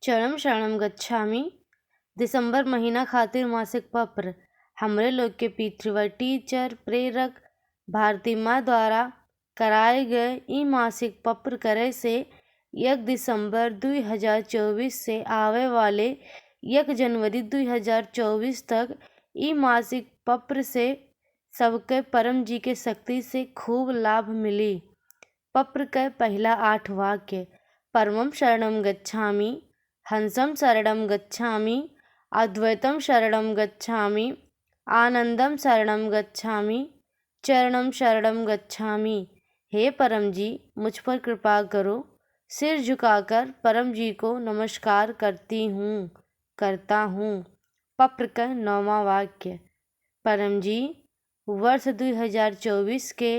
चरणम शरणम गच्छामि। दिसंबर महीना खातिर मासिक पत्र हमरे लोग के पितृव्य टीचर प्रेरक भारती माँ द्वारा कराए गए ई मासिक पत्र करे से 1 दिसंबर 2024 से आवे वाले 1 जनवरी 2024 तक ई मासिक पत्र से सबके परम जी के शक्ति से खूब लाभ मिली। पत्र के पहला 8 वाक्य परमं शरणं गच्छामि, हंसं शरणं गच्छामि, अद्वैतं शरणं गच्छामि, आनंदम शरणं गच्छामि, चरणं शरणं गच्छामि। हे परम जी, मुझ पर कृपा करो। सिर झुकाकर परम जी को नमस्कार करता हूँ। पत्र का 9वां वाक्य परम जी, वर्ष 2024 के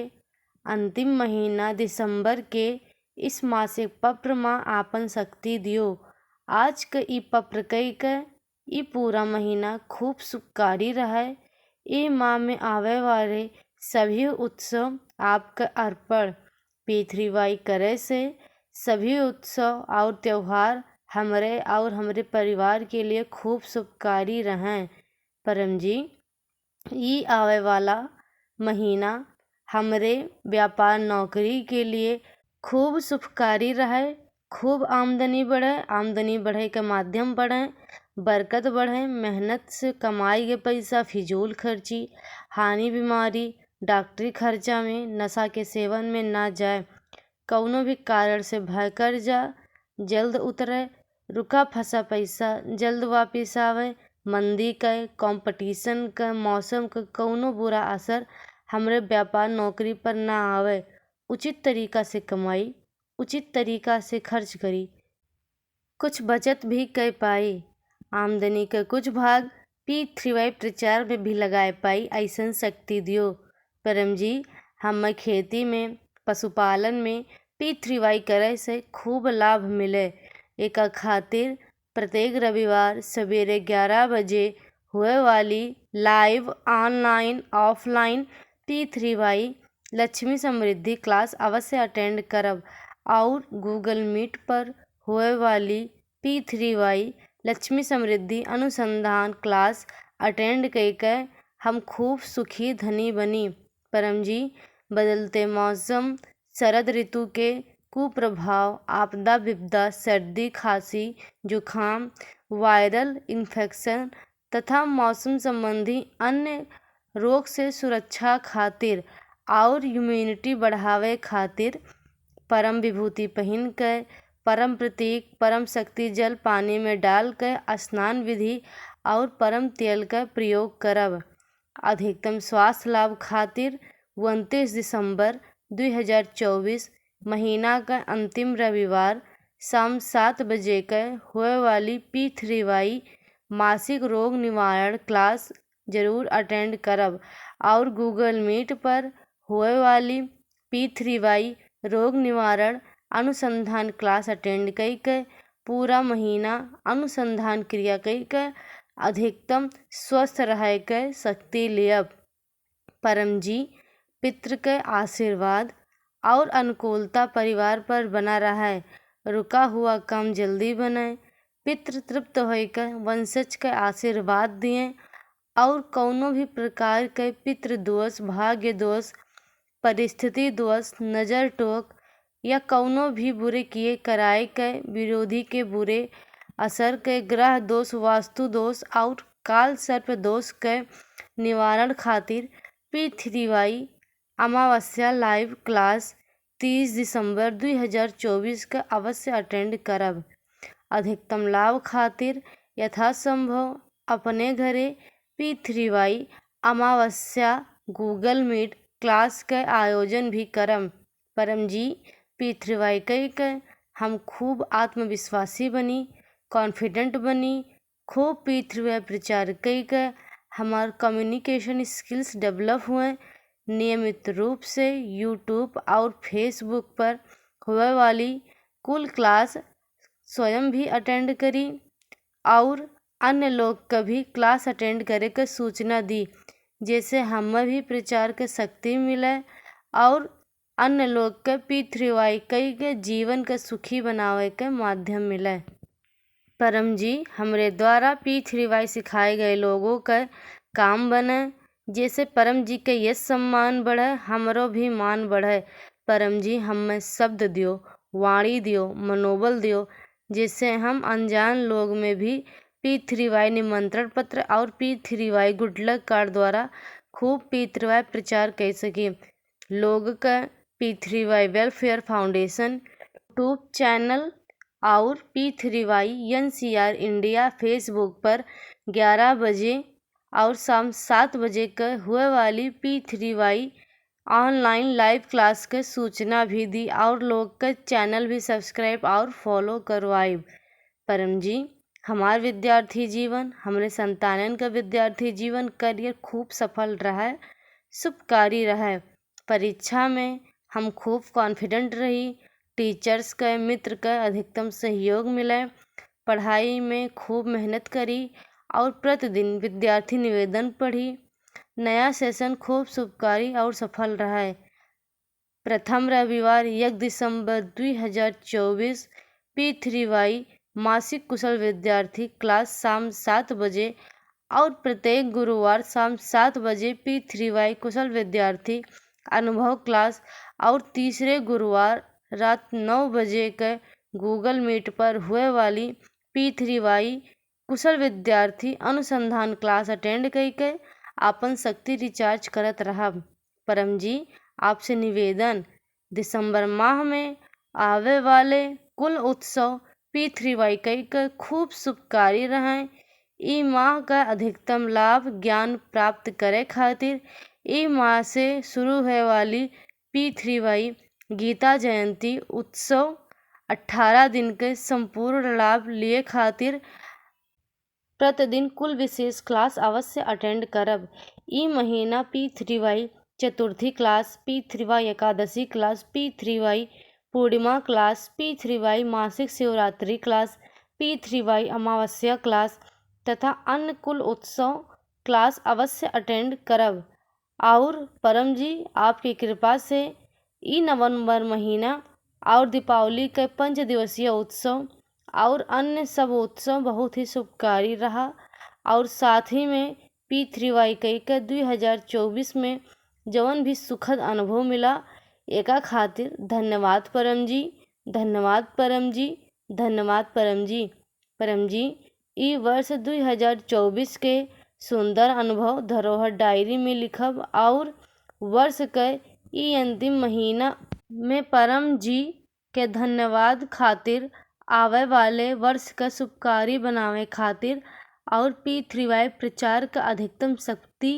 अंतिम महीना दिसंबर के इस मासिक पत्र माँ आपन शक्ति दियो। आज के ई पत्र कई के ई पूरा महीना खूब सुखकारी रहे। ई माह में आवे वाले सभी उत्सव आपका अर्पण। पृथ्वीवाई करे से सभी उत्सव और त्योहार हमरे और हमरे परिवार के लिए खूब शुभकारी रहें। परम जी, ई आवे वाला महीना हमरे व्यापार नौकरी के लिए खूब शुभकारी रहे। खूब आमदनी बढ़े के माध्यम बढ़े, बरकत बढ़े। मेहनत से कमाई के पैसा फिजूल खर्ची, हानि बीमारी, डॉक्टरी खर्चा में, नशा के सेवन में ना जाए। कौनो भी कारण से भय कर्जा जल्द उतरे, रुका फंसा पैसा जल्द वापिस आवे। मंदी के, कंपटीशन का, मौसम का कौनो बुरा असर हमरे व्यापार नौकरी पर ना आवे। उचित तरीका से कमाई, उचित तरीका से खर्च करी, कुछ बचत भी कर पाई। आमदनी का कुछ भाग P3Y प्रचार में भी लगाए पाई ऐसन शक्ति दियो। परम जी, हम खेती में, पशुपालन में P3Y करे से खूब लाभ मिले। एका खातिर प्रत्येक रविवार सवेरे 11 बजे हुए वाली live online offline P3Y Lakshmi समृद्धि क्लास अवश्य अटेंड करब और गूगल मीट पर हुए वाली P3Y लक्ष्मी समृद्धि अनुसंधान क्लास अटेंड करके हम खूब सुखी धनी बनी। परम जी, बदलते मौसम, शरद ऋतु के कुप्रभाव, आपदा विपदा, सर्दी खांसी जुखाम, वायरल इन्फेक्शन तथा मौसम संबंधी अन्य रोग से सुरक्षा खातिर और इम्यूनिटी बढ़ावे खातिर परम विभूति पहन कर, परम प्रतीक, परम शक्ति जल पानी में डाल कर स्नान विधि और परम तेल का प्रयोग करब। अधिकतम स्वास्थ्य लाभ खातिर 29 दिसंबर 2024 महीना का अंतिम रविवार शाम 7 बजे का हुए वाली P3Y मासिक रोग निवारण क्लास जरूर अटेंड करब और गूगल मीट पर हुए वाली P3Y रोग निवारण अनुसंधान क्लास अटेंड करके पूरा महीना अनुसंधान क्रिया करके अधिकतम स्वस्थ रह के शक्ति लियब। परम जी, पितृ के आशीर्वाद और अनुकूलता परिवार पर बना रहे। रुका हुआ काम जल्दी बने। पितृ तृप्त होकर वंशज के आशीर्वाद दिए और कौनो भी प्रकार के पितृ दोष, भाग्य दोष, परिस्थिति दोष, नजर टोक या कौनो भी बुरे किए कराए के विरोधी के बुरे असर के ग्रह दोष, वास्तु दोष और काल सर्प दोष के निवारण खातिर P3Y अमावस्या लाइव क्लास 30 दिसंबर 2024 का अवश्य अटेंड करब। अधिकतम लाभ खातिर यथासंभव अपने घरे P3Y अमावस्या गूगल मीट क्लास के आयोजन भी करम। परम जी, P3Y के हम खूब आत्मविश्वासी बनी, कॉन्फिडेंट बनी। खूब P3Y प्रचार के हमार कम्युनिकेशन स्किल्स डेवलप हुए। नियमित रूप से यूट्यूब और फेसबुक पर हुए वाली कुल क्लास स्वयं भी अटेंड करी और अन्य लोग का भी क्लास अटेंड करे के सूचना दी, जैसे हमें भी प्रचार के शक्ति मिले और अन्य लोग के P3Y के जीवन के सुखी बनावे के माध्यम मिले। परम जी, हमरे द्वारा P3Y सिखाए गए लोगों का काम बने, जैसे परम जी के यश सम्मान बढ़े, हमरो भी मान बढ़े। परम जी, हमें शब्द दियो, वाणी दियो, मनोबल दियो, जिससे हम अनजान लोग में भी P3Y निमंत्रण पत्र और P3Y गुड लक कार्ड द्वारा खूब P3Y प्रचार कर सके। लोग का P3Y welfare foundation YouTube channel और P3Y NCR इंडिया फेसबुक पर 11 बजे और शाम 7 बजे का हुए वाली P3Y ऑनलाइन लाइव क्लास के सूचना भी दी और लोग का चैनल भी सब्सक्राइब और फॉलो करवाइब। परम जी, हमार विद्यार्थी जीवन, हमरे संतानन का विद्यार्थी जीवन करियर खूब सफल रहा, शुभकारी रहा। परीक्षा में हम खूब कॉन्फिडेंट रही, टीचर्स का मित्र का अधिकतम सहयोग मिले, पढ़ाई में खूब मेहनत करी और प्रतिदिन विद्यार्थी निवेदन पढ़ी। नया सेशन खूब शुभकारी और सफल रहा है। प्रथम रविवार 1 दिसंबर 2024 P3Y मासिक कुशल विद्यार्थी क्लास शाम 7 बजे और प्रत्येक गुरुवार शाम 7 बजे P3Y कुशल विद्यार्थी अनुभव क्लास और तीसरे गुरुवार रात 9 बजे के गूगल मीट पर हुए वाली P3Y कुशल विद्यार्थी अनुसंधान क्लास अटेंड करके आपन शक्ति रिचार्ज करत रहा। परम जी, आपसे निवेदन, दिसंबर माह में आवे वाले कुल उत्सव P3Y के खूब शुभकारी रहें। ई माह का अधिकतम लाभ ज्ञान प्राप्त करे खातिर ई माह से शुरू होने वाली P3Y गीता जयंती उत्सव 18 दिन के संपूर्ण लाभ लिए खातिर प्रतिदिन कुल विशेष क्लास अवश्य अटेंड करब। ई महीना P3Y चतुर्थी क्लास, P3Y एकादशी क्लास, P3Y पूर्णिमा क्लास, P3Y मासिक शिवरात्रि क्लास, P3Y अमावस्या क्लास तथा अन्य कुल उत्सव क्लास अवश्य अटेंड करब। और परम जी, आपकी कृपा से ई नवंबर महीना और दीपावली के 5 दिवसीय उत्सव और अन्य सब उत्सव बहुत ही शुभकारी रहा। और साथ ही में P3Y के 2024 में जवन भी सुखद अनुभव मिला, एका खातिर धन्यवाद परम जी, धन्यवाद परम जी, धन्यवाद परम जी। परम जी, ई वर्ष 2024 के सुंदर अनुभव धरोहर डायरी में लिखब और वर्ष के ई अंतिम महीना में परम जी के धन्यवाद खातिर, आवे वाले वर्ष का शुभकारी बनावे खातिर और P3Y प्रचार का अधिकतम शक्ति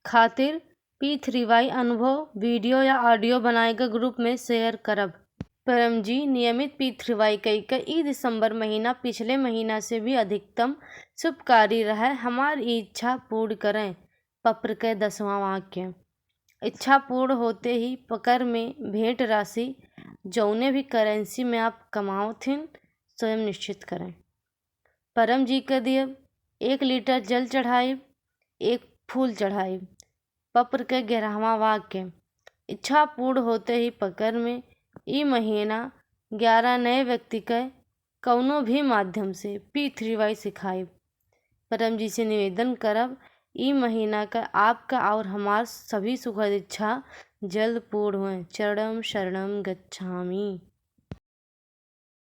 खातिर P3Y अनुभव वीडियो या ऑडियो बनाएगा ग्रुप में शेयर करब। परम जी, नियमित P3Y का ई दिसंबर महीना पिछले महीना से भी अधिकतम शुभकारी रहे, हमारी इच्छा पूर्ण करें। पत्र के 10वां वाक्य, इच्छा पूर्ण होते ही पकर में भेंट राशि जौने भी करेंसी में आप कमाओथिन स्वयं निश्चित करें। परम जी के दिए 1 लीटर जल चढ़ाइब, 1 फूल चढ़ाइब। पत्र के 11वां वाक्य, इच्छा पूर्ण होते ही पकर में ई महीना 11 नए व्यक्ति के कौनो भी माध्यम से P3Y सिखाइब। परम जी से निवेदन करब, ई महीना का आपका और हमार सभी सुखद इच्छा जल्द पूर्ण हुए। चरणम शरणम गच्छामि।